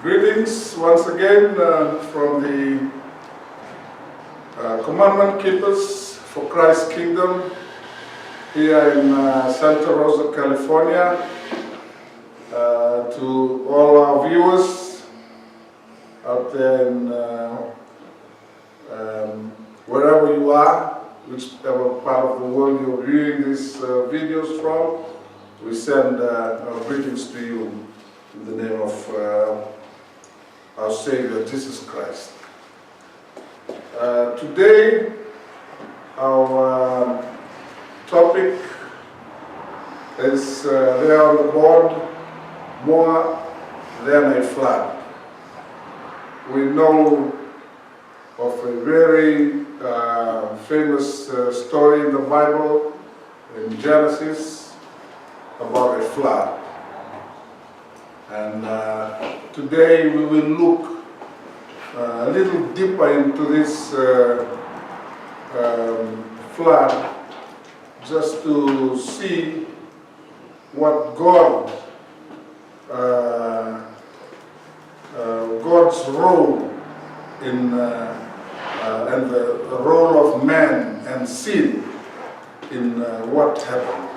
Greetings once again from the Commandment Keepers for Christ's Kingdom here in Santa Rosa, California. To all our viewers out there in wherever you are, whichever part of the world you're viewing these videos from, we send our greetings to you in the name of our Savior, Jesus Christ. Today, our topic is there on the board, more than a flood. We know of a very famous story in the Bible, in Genesis, about a flood. And today we will look a little deeper into this flood, just to see what God's role in and the role of man and sin in what happened.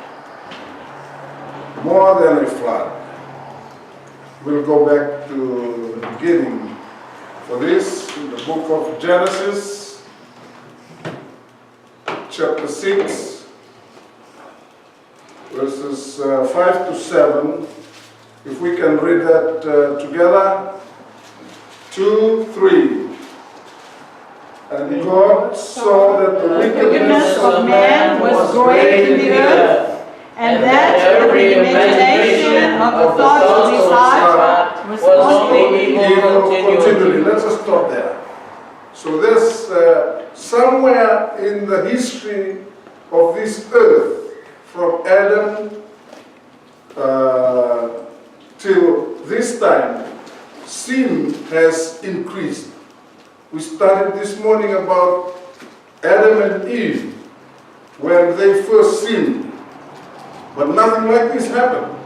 More than a flood. We'll go back to the beginning for this, in the book of Genesis, chapter 6, verses 5 to 7. If we can read that together. 2, 3. And God saw that the wickedness of man was great in the earth, and that every imagination of the thoughts of his heart was only evil continually. Let's just stop there. So there's somewhere in the history of this earth, from Adam till this time, sin has increased. We started this morning about Adam and Eve when they first sinned. But nothing like this happened.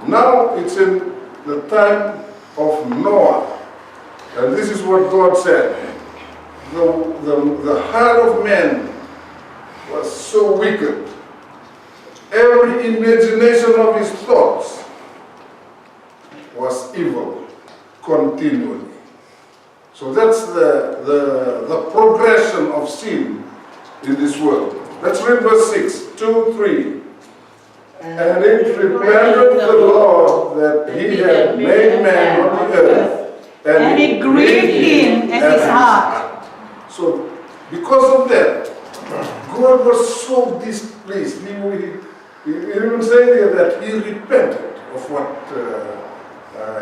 Now it's in the time of Noah. And this is what God said. The heart of man was so wicked. Every imagination of his thoughts was evil continually. So that's the progression of sin in this world. Let's read verse 6, 2, 3. And it repented the Lord that he had made man on the earth, and it grieved him at his heart. So, because of that, God was so displeased. He even said here that he repented of what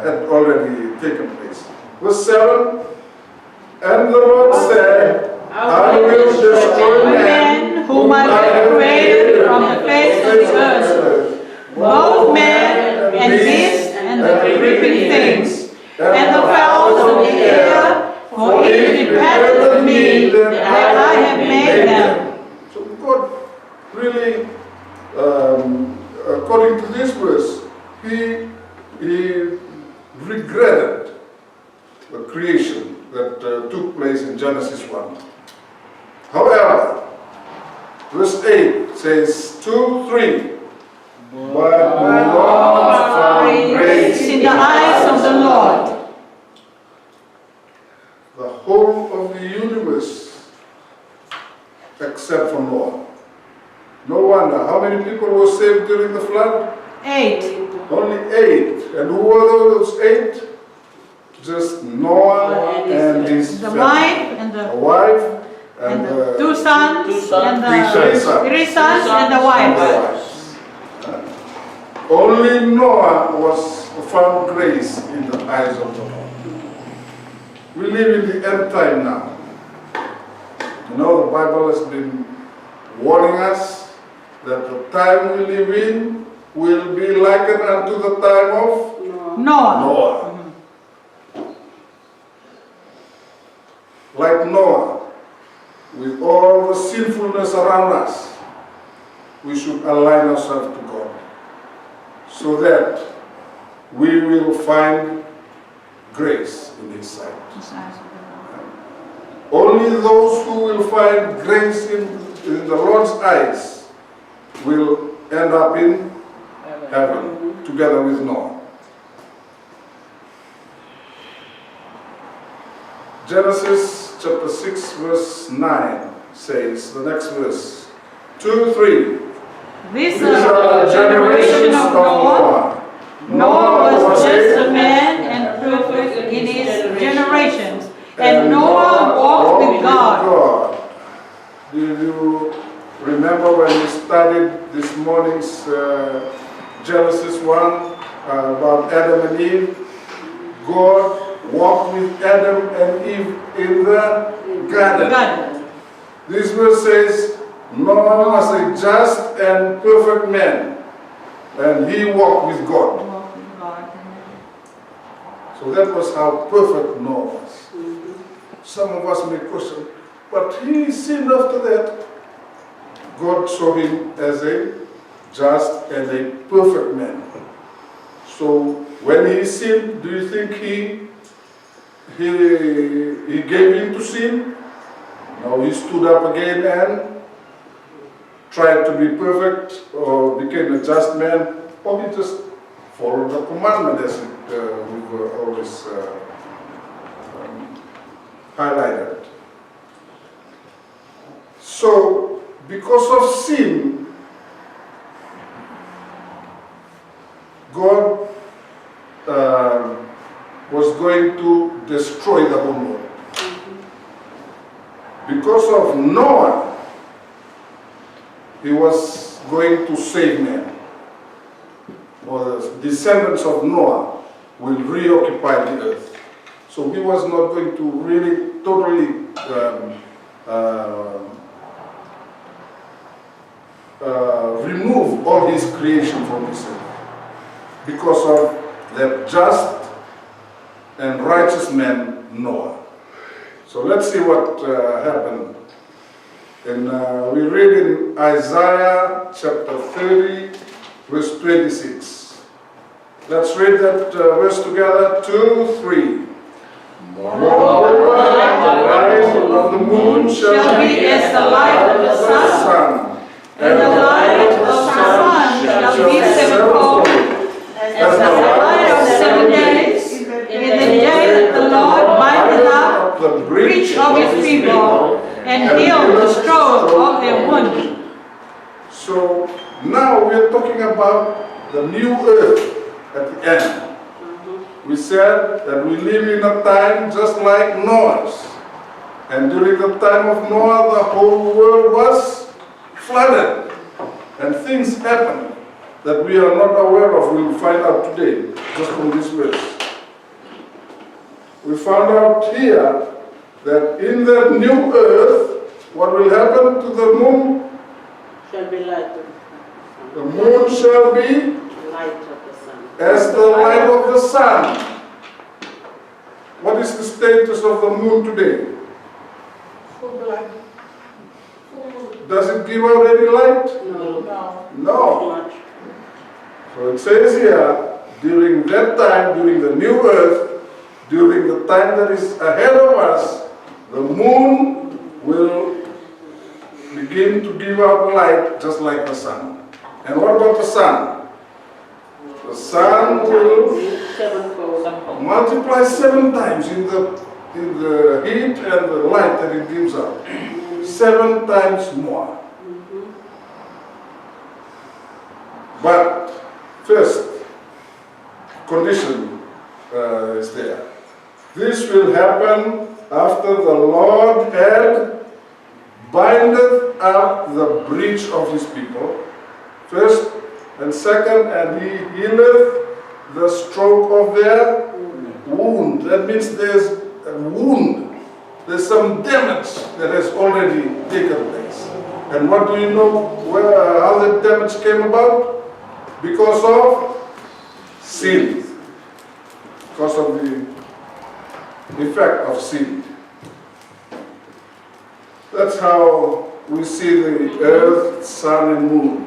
had already taken place. Verse 7, and the Lord said, I will destroy man whom I have created from the face of the earth, both man and beast and the creeping things, and the fowls of the air, for it depended on me that I have made them. So God really, according to this verse, he regretted the creation that took place in Genesis 1. However, verse 8 says 2, 3. But Noah found grace in the eyes of the Lord. The whole of the universe, except for Noah. No wonder. How many people were saved during the flood? 8. Only 8. And who were those 8? Just Noah and his wife and the wife. And the 2 sons, and the 3 sons, and the wife. Only Noah was found grace in the eyes of the Lord. We live in the end time now. You know, the Bible has been warning us that the time we live in will be likened unto the time of Noah. Like Noah, with all the sinfulness around us, we should align ourselves to God, so that we will find grace in His sight. Only those who will find grace in the Lord's eyes will end up in heaven together with Noah. Genesis chapter 6 verse 9 says, the next verse, 2, 3. These are the generations of Noah. Noah was just a man and perfect in his generations. And Noah walked with God. Do you remember when we studied this morning's Genesis 1 about Adam and Eve? God walked with Adam and Eve in the garden. This verse says, Noah was a just and perfect man, and he walked with God. So that was how perfect Noah was. Some of us may question, but he sinned after that. God saw him as a just and a perfect man. So when he sinned, do you think he gave in to sin? No, he stood up again and tried to be perfect or became a just man, or he just followed the commandment as we were always highlighted. So, because of sin, God was going to destroy the whole world. Because of Noah, he was going to save man. Or the descendants of Noah will reoccupy the earth. So he was not going to really totally remove all his creation from his earth because of the just and righteous man Noah. So let's see what happened. And we read in Isaiah chapter 30, verse 26. Let's read that verse together. 2, 3. Moreover, the light of the moon shall be as the light of the sun, and the light of the sun shall be sevenfold, as the light of 7 days, in the day that the Lord bindeth up the breach of his people, and healed the stroke of their wound. So now we are talking about the new earth at the end. We said that we live in a time just like Noah's. And during the time of Noah, the whole world was flooded. And things happened that we are not aware of. We will find out today, just from this verse. We found out here that in the new earth, what will happen to the moon? Shall be light of the sun. The moon shall be Light of the sun. as the light of the sun. What is the status of the moon today? Full light. Does it give out any light? No. No. Much. So it says here, during that time, during the new earth, during the time that is ahead of us, the moon will begin to give out light just like the sun. And what about the sun? The sun will Sevenfold. multiply 7 times in the heat and the light that it gives out. 7 times more. But first condition is there. This will happen after the Lord had bindeth up the breach of his people. First and second, and he healeth the stroke of their wound. That means there's a wound. There's some damage that has already taken place. And what do you know how the damage came about? Because of sin. Because of the effect of sin. That's how we see the earth, sun, and moon.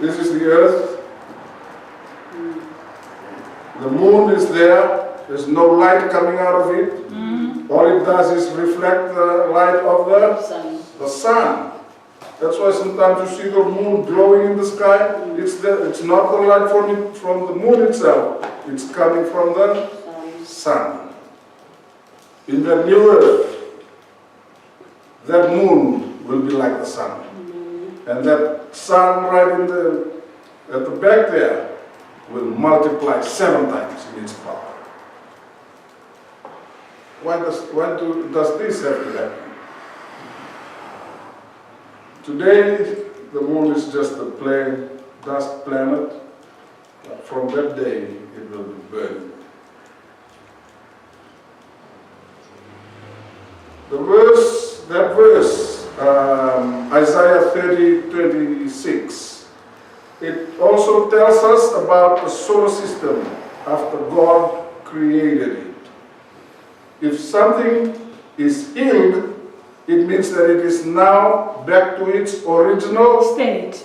This is the earth. The moon is there. There's no light coming out of it. All it does is reflect the light of Sun. the sun. That's why sometimes you see the moon glowing in the sky. It's not the light from the moon itself. It's coming from the sun. In the new earth, that moon will be like the sun. And that sun right at the back there will multiply 7 times in its power. Why does this have to happen? Today, the moon is just a plain dust planet. But from that day, it will be burning. That verse, Isaiah 30:26, it also tells us about the solar system after God created it. If something is healed, it means that it is now back to its original state.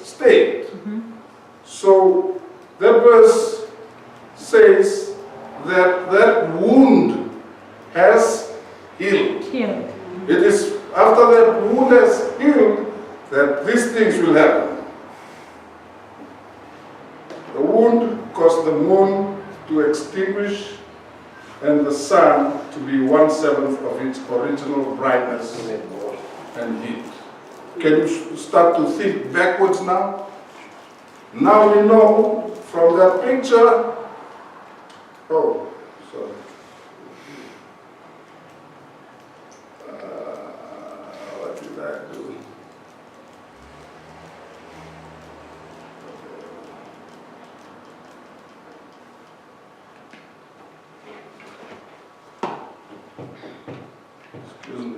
So that verse says that that wound has healed. It is after that wound has healed that these things will happen. The wound caused the moon to extinguish and the sun to be 1/7 of its original brightness and heat. Can you start to think backwards now? Now we know from that picture. Oh, sorry. What did I do? Excuse me.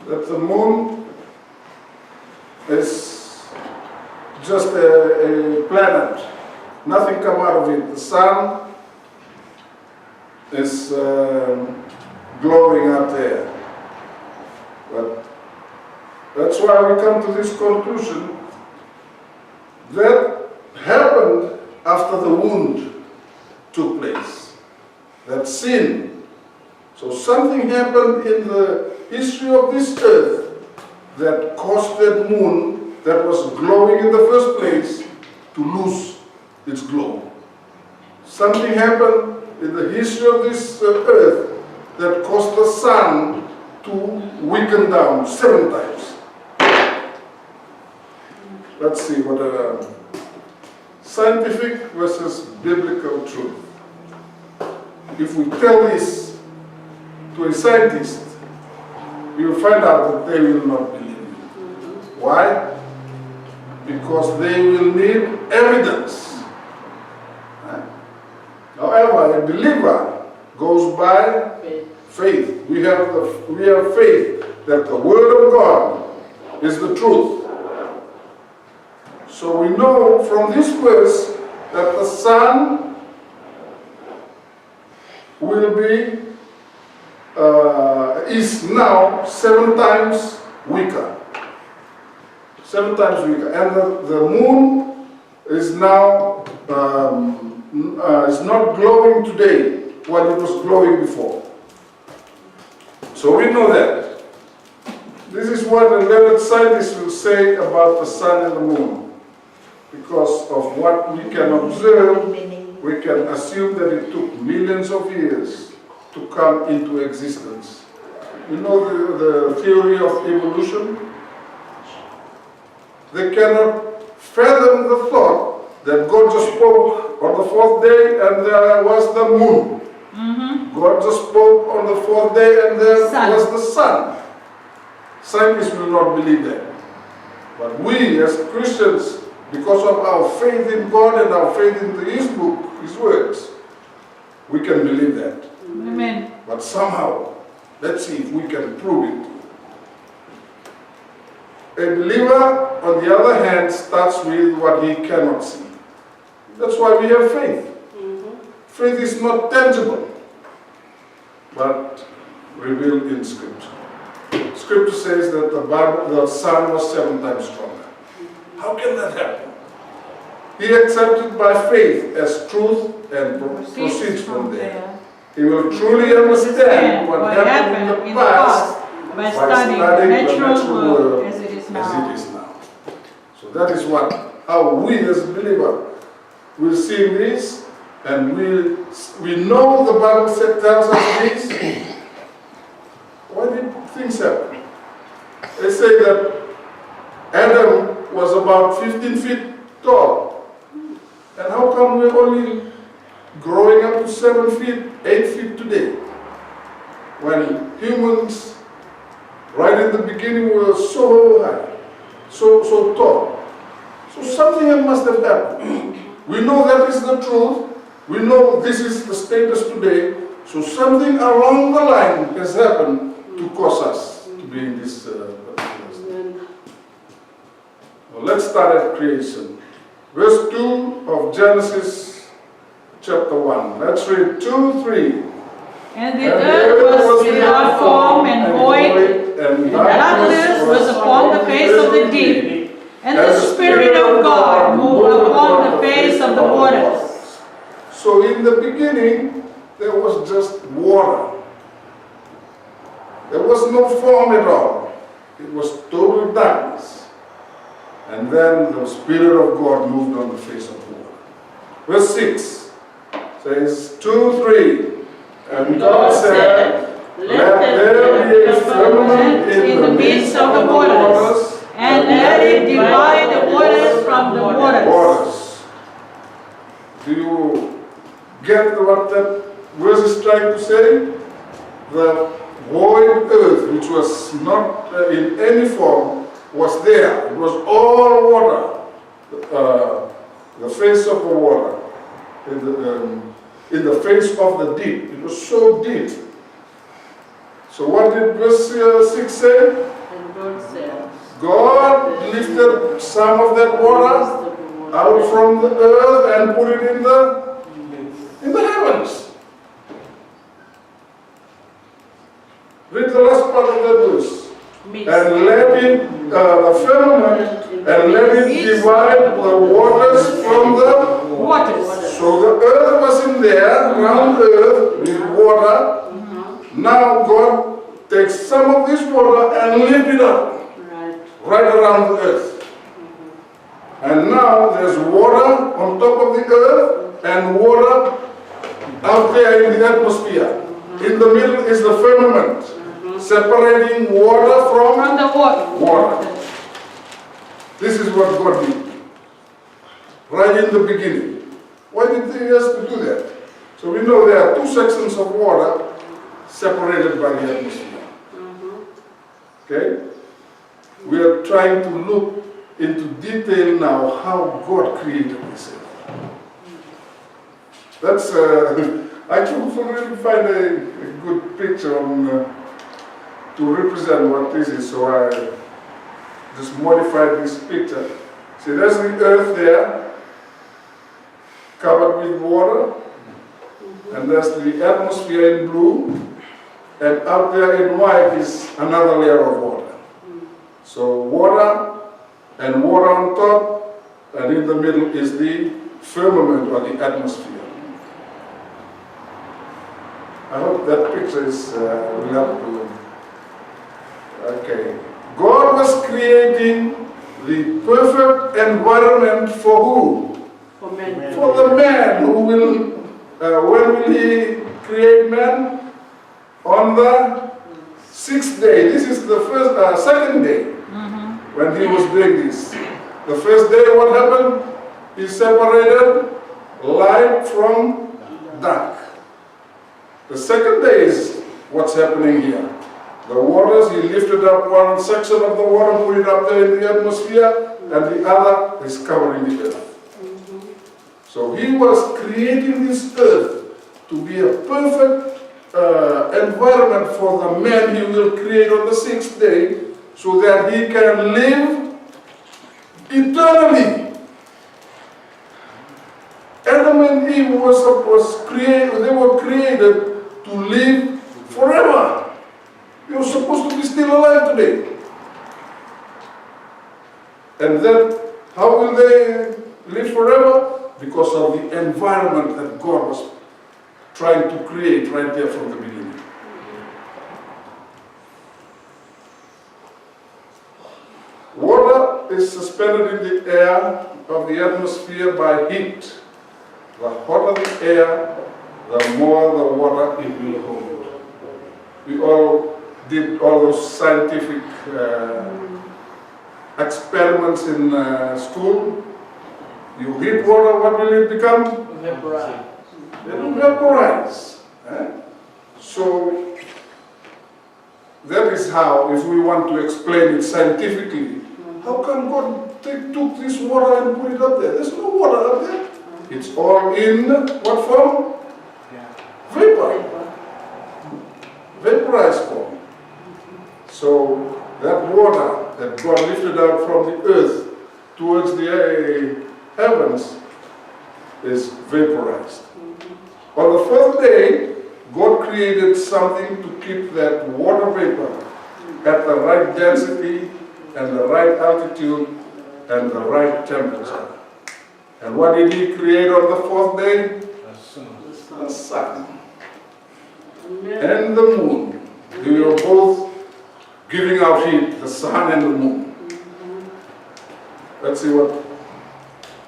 That the moon is just a planet. Nothing come out of it. The sun is glowing out there. But that's why we come to this conclusion. That happened after the wound took place. That sin. So something happened in the history of this earth that caused that moon that was glowing in the first place to lose its glow. Something happened in the history of this earth that caused the sun to weaken down 7 times. Let's see what scientific versus biblical truth. If we tell this to a scientist, you will find out that they will not believe you. Why? Because they will need evidence. However, a believer goes by faith. We have faith that the Word of God is the truth. So we know from this verse that the sun will be is now 7 times weaker. 7 times weaker. And the moon is now is not glowing today while it was glowing before. So we know that. This is what the learned scientists will say about the sun and the moon. Because of what we can observe, we can assume that it took millions of years to come into existence. You know the theory of evolution? They cannot fathom the thought that God just spoke on the 4th day and there was the moon. God just spoke on the 4th day and there was the sun. Scientists will not believe that. But we as Christians, because of our faith in God and our faith in His book, His words, we can believe that. Amen. But somehow, let's see if we can prove it. A believer, on the other hand, starts with what he cannot see. That's why we have faith. Faith is not tangible, but revealed in Scripture. scripture says that the sun was 7 times stronger. How can that happen? He accepted by faith as truth and proceeds from there. He will truly understand what happened in the past by studying the natural world as it is now. So that is how we as a believer will see this, and we know the Bible tells us this. Why did things happen? They say that Adam was about 15 feet tall. And how come we're only growing up to 7 feet, 8 feet today? When humans, right in the beginning, were so high, so tall. So something must have happened. We know that is the truth. We know this is the status today. So something along the line has happened to cause us to be in this particular state. Well, let's start at creation. Verse 2 of Genesis chapter 1. Let's read 2-3. And the earth was without form and void, and darkness was upon the face of the deep, and the Spirit of God moved upon the face of the waters. So in the beginning, there was just water. There was no form at all. It was total darkness. And then the Spirit of God moved on the face of the water. Verse 6 says, 2-3. And God said, let there be a firmament in the midst of the waters, and let it divide the waters from the waters. Do you get what that verse is trying to say? The void earth, which was not in any form, was there. It was all water. The face of the water. In the face of the deep. It was so deep. So what did verse 6 say? And God said, God lifted some of that water out from the earth and put it in the heavens. Read the last part of that verse. And let it, the firmament, and let it divide the waters from the Waters. So the earth was in there, round earth with water. Now God takes some of this water and lift it up right around the earth. And now there's water on top of the earth and water out there in the atmosphere. In the middle is the firmament, separating water from the water. This is what God did right in the beginning. Why did He have to do that? So we know there are 2 sections of water separated by the atmosphere. Okay? We are trying to look into detail now how God created this earth. That's, I couldn't really find a good picture to represent what this is, so I just modified this picture. See, there's the earth there, covered with water, and there's the atmosphere in blue, and up there in white is another layer of water. So water and water on top, and in the middle is the firmament or the atmosphere. I hope that picture is will help to. Okay. God was creating the perfect environment for who? For men. For the man who will, when will He create man? On the 6th day. This is the second day when He was doing this. The first day, what happened? He separated light from dark. The second day is what's happening here. The waters, He lifted up one section of the water, put it up there in the atmosphere, and the other is covering the earth. So He was creating this earth to be a perfect environment for the man He will create on the 6th day, so that he can live eternally. Adam and Eve was created, they were created to live forever. You're supposed to be still alive today. And then, how will they live forever? Because of the environment that God was trying to create right there from the beginning. Water is suspended in the air of the atmosphere by heat. The hotter the air, the more the water it will hold. We all did all those scientific experiments in school. You heat water, what will it become? Vaporize. It will vaporize. So that is how, if we want to explain it scientifically, how come God took this water and put it up there? There's no water up there. It's all in what form? Vapor. Vaporized form. So that water that God lifted out from the earth towards the heavens is vaporized. On the fourth day, God created something to keep that water vapor at the right density and the right altitude and the right temperature. And what did He create on the fourth day? The sun and the moon. They were both giving out heat, the sun and the moon. Let's see what.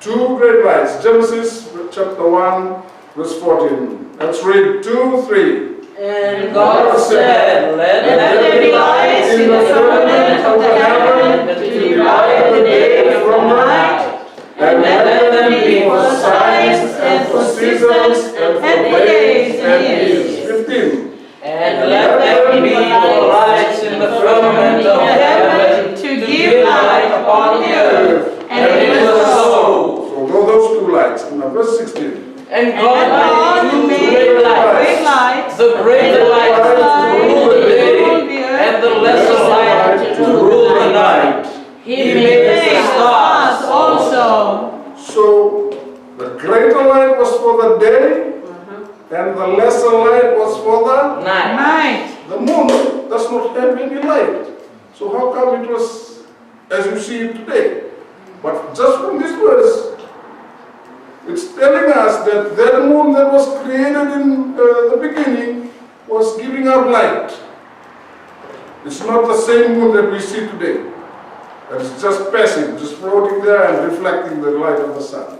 Two great lights. Genesis chapter 1, verse 14. Let's read 2, 3. And God said, Let there be lights in the firmament of the heaven to divide the day from night, and let them be for signs and for seasons and for days and years. 15. And let there be for lights in the firmament of heaven to give light upon the earth. And it was so. So those two lights. Now verse 16. And And God God made made two great lights, great lights, the greater light to rule the day, and the lesser light to rule the night. He made the stars also. So the greater light was for the day, and the lesser light was for the Night. night. The moon does not have any light. So how come it was as you see it today? But just from this verse, it's telling us that that moon that was created in the beginning was giving out light. It's not the same moon that we see today. It's just passive, just floating there and reflecting the light of the sun.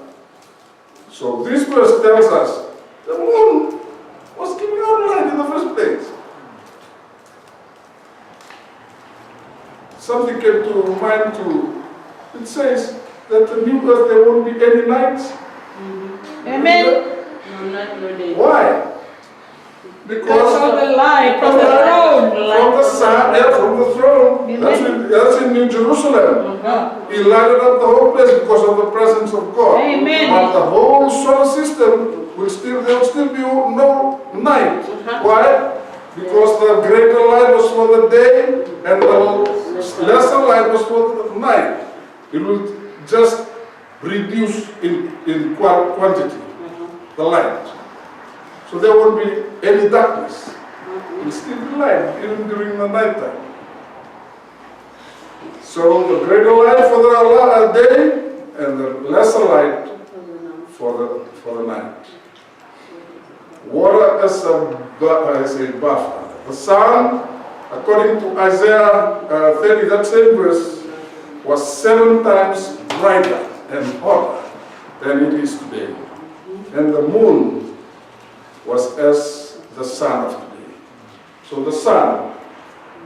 So this verse tells us the moon was giving out light in the first place. Something came to mind too. It says that the new earth there won't be any nights. Amen. No night, no day. Why? Because Because of the light from the throne. from the sun, from the throne, that's in New Jerusalem. He lighted up the whole place because of the presence of God. Amen. But the whole solar system there will still be no night. Why? Because the greater light was for the day and the lesser light was for the night. It will just reduce in quantity, the light. So there won't be any darkness. It will still be light, even during the night time. So the greater light for the day and the lesser light for the night. Water is a buffer. The sun, according to Isaiah 30, that same verse, was 7 times brighter and hotter than it is today. And the moon was as the sun of today. So the sun,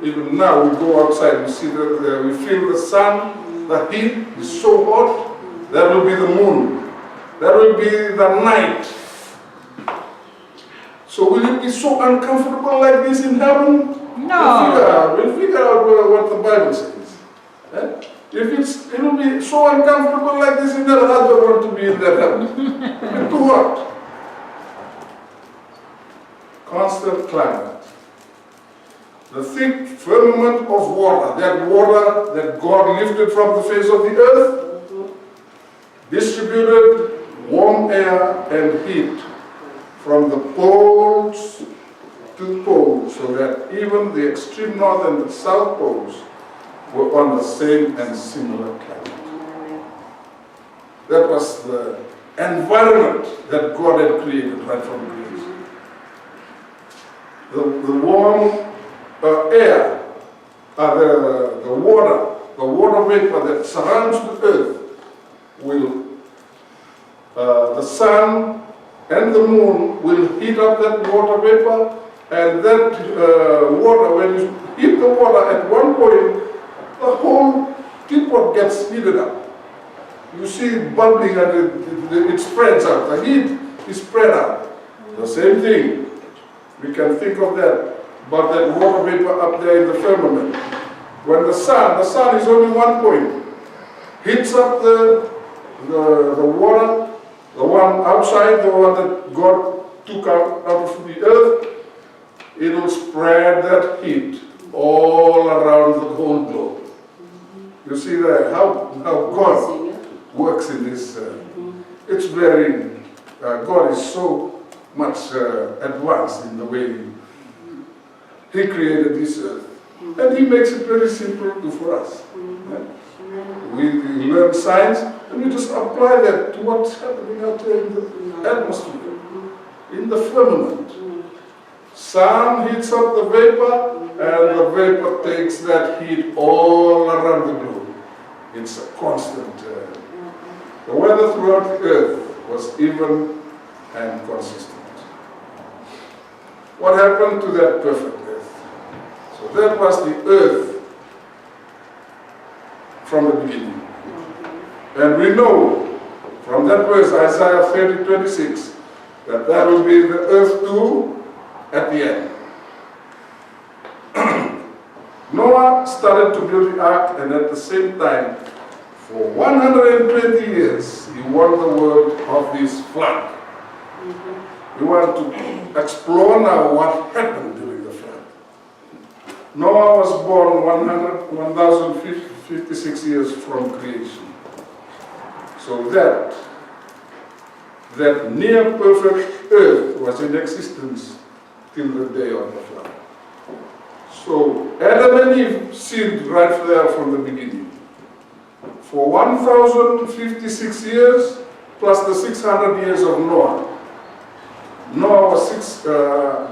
even now we go outside, we see we feel the sun, the heat is so hot. That will be the moon. That will be the night. So will it be so uncomfortable like this in heaven? No. We'll figure out what the Bible says. Eh? If it will be so uncomfortable like this in heaven, I don't want to be in that heaven. It will be too hot. Constant climate. The thick firmament of water that God lifted from the face of the earth, distributed warm air and heat from the poles two poles, so that even the extreme north and the south poles were on the same and similar climate. That was the environment that God had created right from creation. The warm air, the water vapor that surrounds the earth will, the sun and the moon will heat up that water vapor, and that water, when you heat the water at one point, the whole teapot gets heated up. You see it bubbling and it spreads out. The heat is spread out. The same thing. We can think of that, but that water vapor up there in the firmament. When the sun is only one point, heats up the water, the one outside, the one that God took out of the earth, it will spread that heat all around the whole globe. You see that how God works in this. It's very, God is so much advanced in the way He created this earth. And He makes it very simple to do for us. We learn science and we just apply that to what's happening out there in the atmosphere, in the firmament. Sun heats up the vapor, and the vapor takes that heat all around the globe. It's a constant. The weather throughout the earth was even and consistent. What happened to that perfect earth? So that was the earth from the beginning. And we know from that verse, Isaiah 30:26, that will be the earth too at the end. Noah started to build the ark, and at the same time, for 120 years, he warned the world of this flood. We want to explore now what happened during the flood. Noah was born 1,056 years from creation. So that near perfect earth was in existence till the day of the flood. So Adam and Eve sinned right there from the beginning. For 1,056 years, plus the 600 years of Noah. Noah was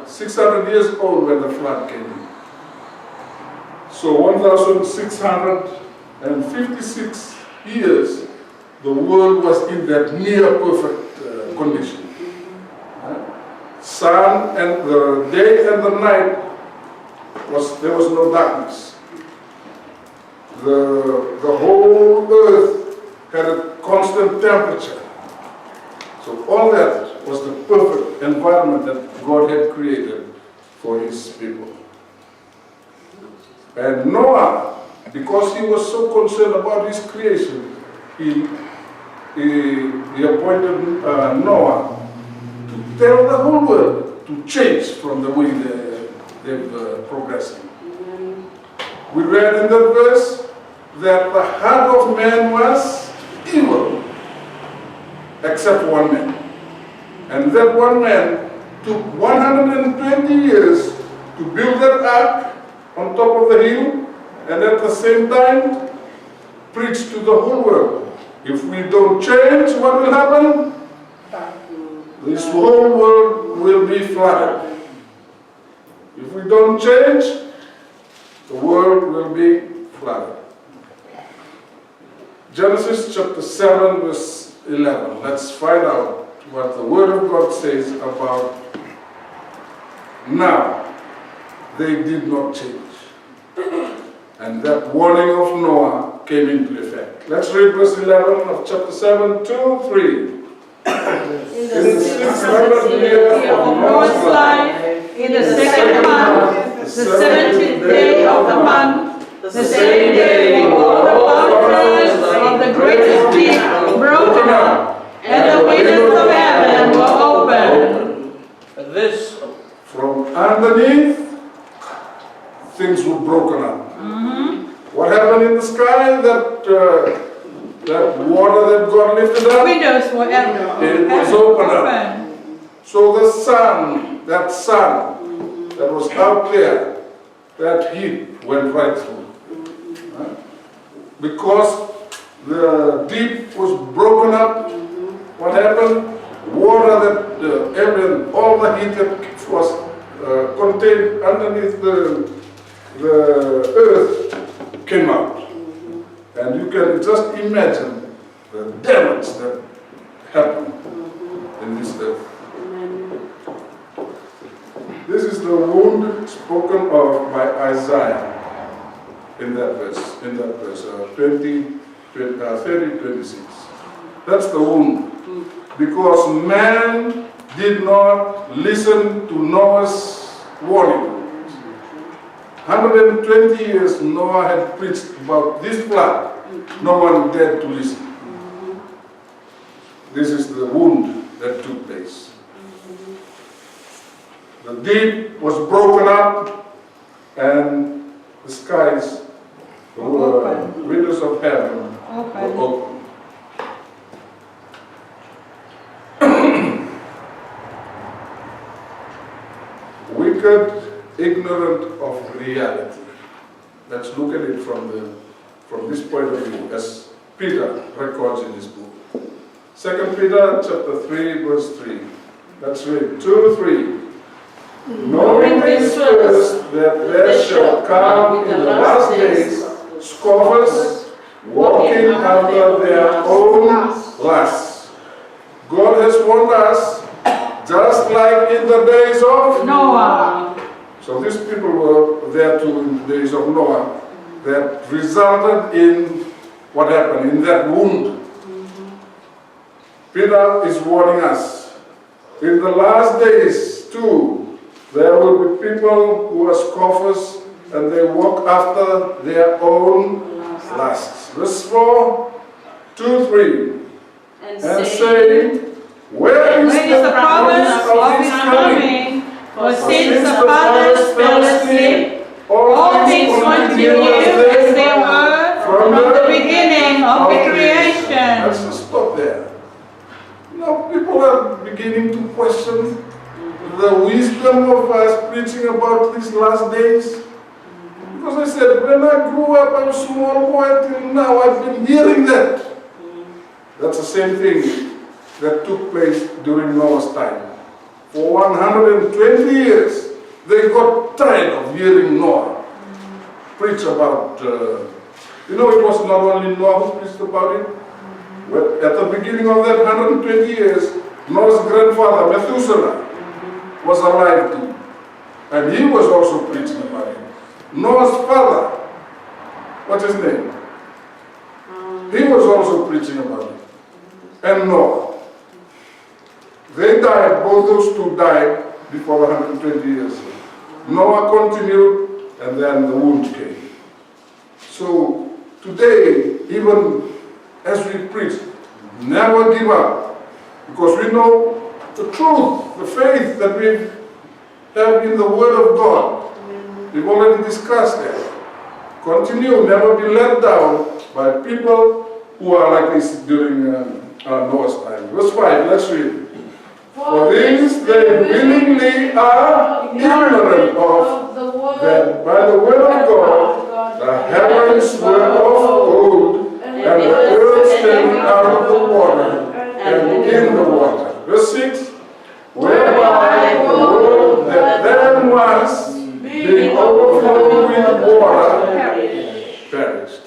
600 years old when the flood came in. So 1,656 years, the world was in that near perfect condition. Sun and the day and the night, there was no darkness. The whole earth had a constant temperature. So all that was the perfect environment that God had created for His people. And Noah, because he was so concerned about his creation, he appointed Noah to tell the whole world to change from the way they've progressing. We read in that verse that the heart of man was evil, except one man. And that one man took 120 years to build that ark on top of the hill, and at the same time preach to the whole world. If we don't change, what will happen? This whole world will be flooded. If we don't change, the world will be flooded. Genesis chapter 7 verse 11. Let's find out what the Word of God says about now. They did not change. And that warning of Noah came into effect. Let's read verse 11 of chapter 7, 2, 3. In the 600th year of Noah's life, in the second month, the 17th day of the month, the same day all the boundaries of the greatest deep broken up, and the windows of heaven were opened. This from underneath, things were broken up. What happened in the sky? That water that God lifted The up, windows were opened. it was opened up. So the sun, that sun, that was out there, that heat went right through. Huh? Because the deep was broken up, what happened? Water that all the heat that was contained underneath the earth came out. And you can just imagine the damage that happened in this earth. This is the wound spoken of by Isaiah in that verse 30, 26. That's the wound. Because man did not listen to Noah's warning. 120 years Noah had preached about this flood. No one dared to listen. This is the wound that took place. The deep was broken up and the skies, the windows of heaven were open. Wicked, ignorant of reality. Let's look at it from this point of view, as Peter records in his book. 2 Peter chapter 3, verse 3. Let's read 2, 3. Knowing this first, that there shall come in the last days scoffers, walking after their own lusts. God has warned us, just like in the days of Noah. So these people were there too in the days of Noah, that resulted in what happened, in that wound. Peter is warning us, in the last days too, there will be people who are scoffers and they walk after their own lusts. Verse 4, 2, 3. And saying, where is the promise of his coming? For since the fathers fell asleep, all things continue as they were from the beginning of the creation. Let's just stop there. Now people are beginning to question the wisdom of us preaching about these last days. Because I said, when I grew up, I was a small boy, till now I've been hearing that. That's the same thing that took place during Noah's time. For 120 years, they got tired of hearing Noah preach about, it was not only Noah who preached about it. But at the beginning of that 120 years, Noah's grandfather, Methuselah, was alive too. And he was also preaching about it. Noah's father, what's his name? He was also preaching about it. And Noah. They died, both those two died before 120 years. Noah continued, and then the wound came. So today, even as we preach, never give up. Because we know the truth, the faith that we have in the Word of God. We've already discussed that. Continue, never be let down by people who are like this during Noah's time. Verse 5, let's read. For these they willingly are ignorant of that by the word of God the heavens were of old, and the earth standing out of the water and in the water. Verse 6, whereby the world that then was, being overflowed with water, perished.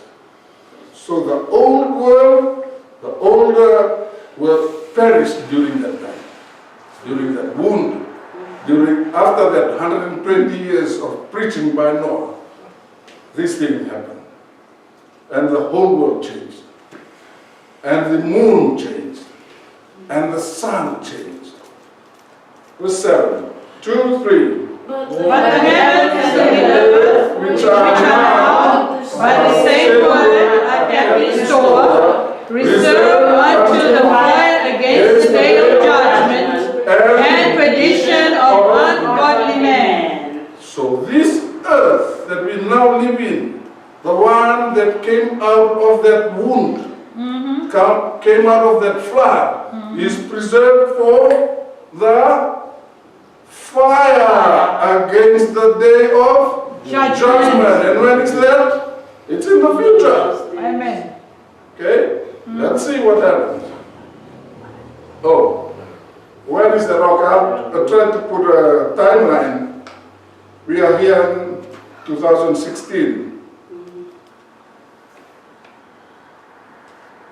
So the old world, the older were perished during that time. During that wound, after that 120 years of preaching by Noah, this thing happened. And the whole world changed. And the moon changed. And the sun changed. Verse 7, 2, 3. But the heavens and the earth, which are now, by the same word are kept in store, reserved unto the fire against the day of judgment, and perdition of ungodly men. So this earth that we now live in, the one that came out of that wound, came out of that flood, is preserved for the fire against the day of judgment. And when is that? It's in the future. Amen. Okay? Let's see what happens. Oh, when is the rock? I'm trying to put a timeline. We are here in 2016.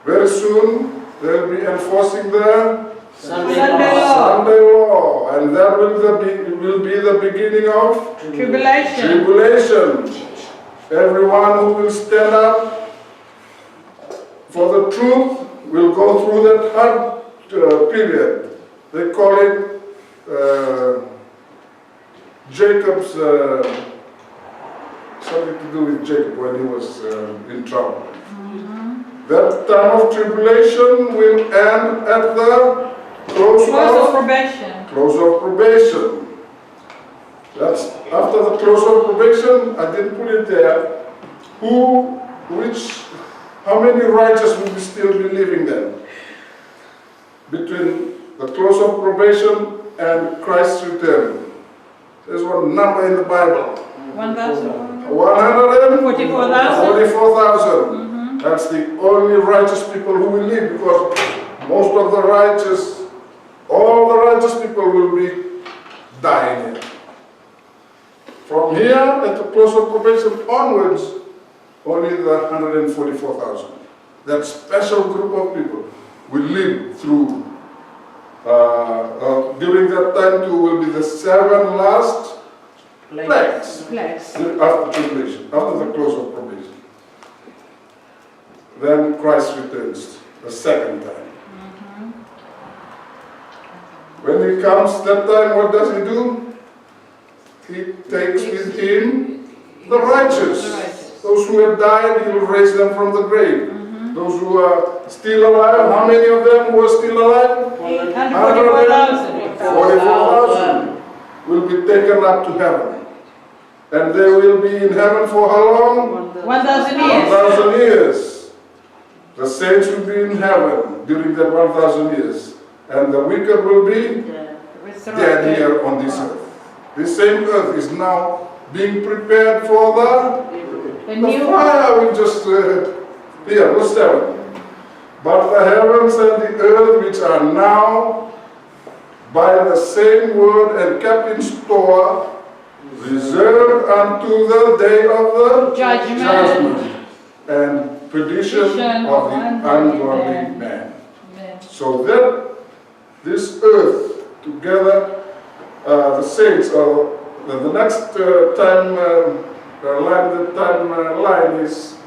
Very soon, they'll be enforcing the Sunday Sunday law. law. Sunday law, and that will be the beginning of Tribulation. tribulation. Everyone who will stand up for the truth will go through that hard period. They call it Jacob's, something to do with Jacob when he was in trouble. That time of tribulation will end at the close Close of of probation. That's after the close of probation. I didn't put it there. How many righteous will still be living then? Between the close of probation and Christ's return. There's one number in the Bible. 1,000. 44,000. That's the only righteous people who will live, because most of the righteous, all the righteous people will be dying here. From here, at the close of probation onwards, only the 144,000. That special group of people will live through. During that time too will be the 7 last plagues after tribulation, after the close of probation. Then Christ returns the second time. When he comes that time, what does he do? He takes with him the righteous. Those who have died, he will raise them from the grave. Those who are still alive, how many of them who are still alive? 144,000. 44,000 will be taken up to heaven. And they will be in heaven for how long? 1,000 years. 1,000 years. The saints will be in heaven during that 1,000 years. And the wicked will be dead here on this earth. This same earth is now being prepared for the fire. We just, here, verse 7. But the heavens and the earth, which are now by the same word and kept in store, reserved unto the day of the Judgment. and perdition of the ungodly man. So that this earth, together, the saints, the next line is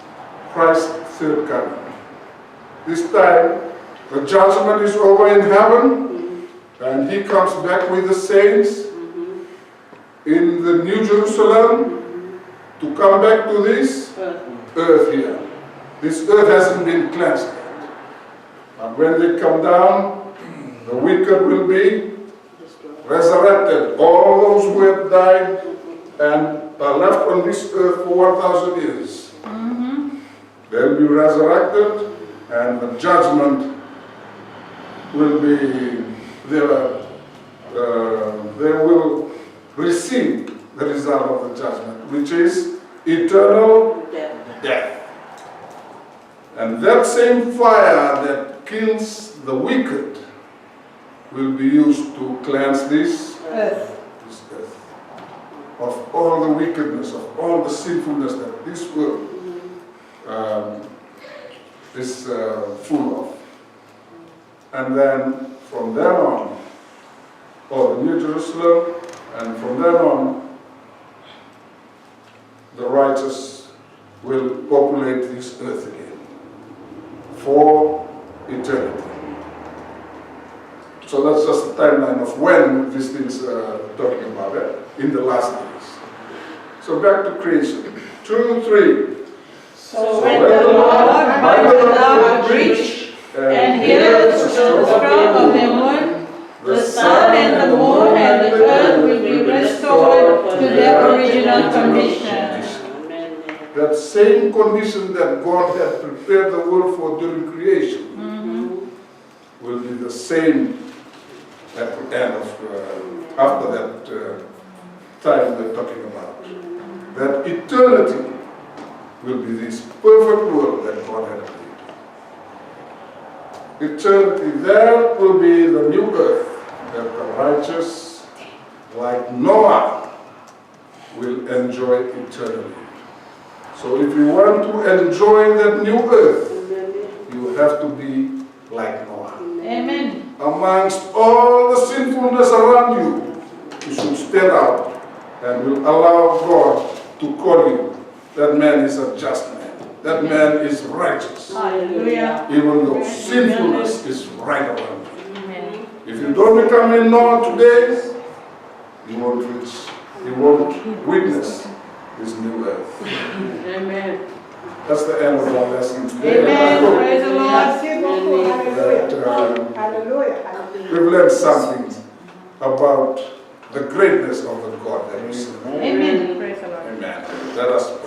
Christ's third coming. This time, the judgment is over in heaven, and he comes back with the saints in the New Jerusalem to come back to this earth here. This earth hasn't been cleansed yet. But when they come down, the wicked will be resurrected. All those who have died and are left on this earth for 1,000 years, they'll be resurrected, and the judgment will be there. They will receive the result of the judgment, which is eternal death. And that same fire that kills the wicked will be used to cleanse this earth of all the wickedness, of all the sinfulness that this world is full of. And then from then on, the New Jerusalem, and from then on, the righteous will populate this earth again for eternity. So that's just the timeline of when these things are talking about in the last days. So back to creation. 2, 3. So when the Lord bindeth up the breach, and heareth the stroke of the moon, the sun and the moon and the earth will be restored to their original condition. That same condition that God had prepared the world for during creation will be the same at the end of after that time we're talking about. That eternity will be this perfect world that God had made. Eternity, that will be the new earth that the righteous, like Noah, will enjoy eternally. So if you want to enjoy that new earth, you have to be like Noah. Amen. Amongst all the sinfulness around you, you should stand out and will allow God to call you. That man is a just man. That man is righteous. Hallelujah. Even though sinfulness is right around you. Amen. If you don't become a Noah today, you won't reach, you won't witness this new earth. Amen. That's the end of our lesson today. Amen. Praise the Lord. That Hallelujah. we've learned something about the greatness of the God that we serve. Amen. Praise the Lord. Amen. Let us pray.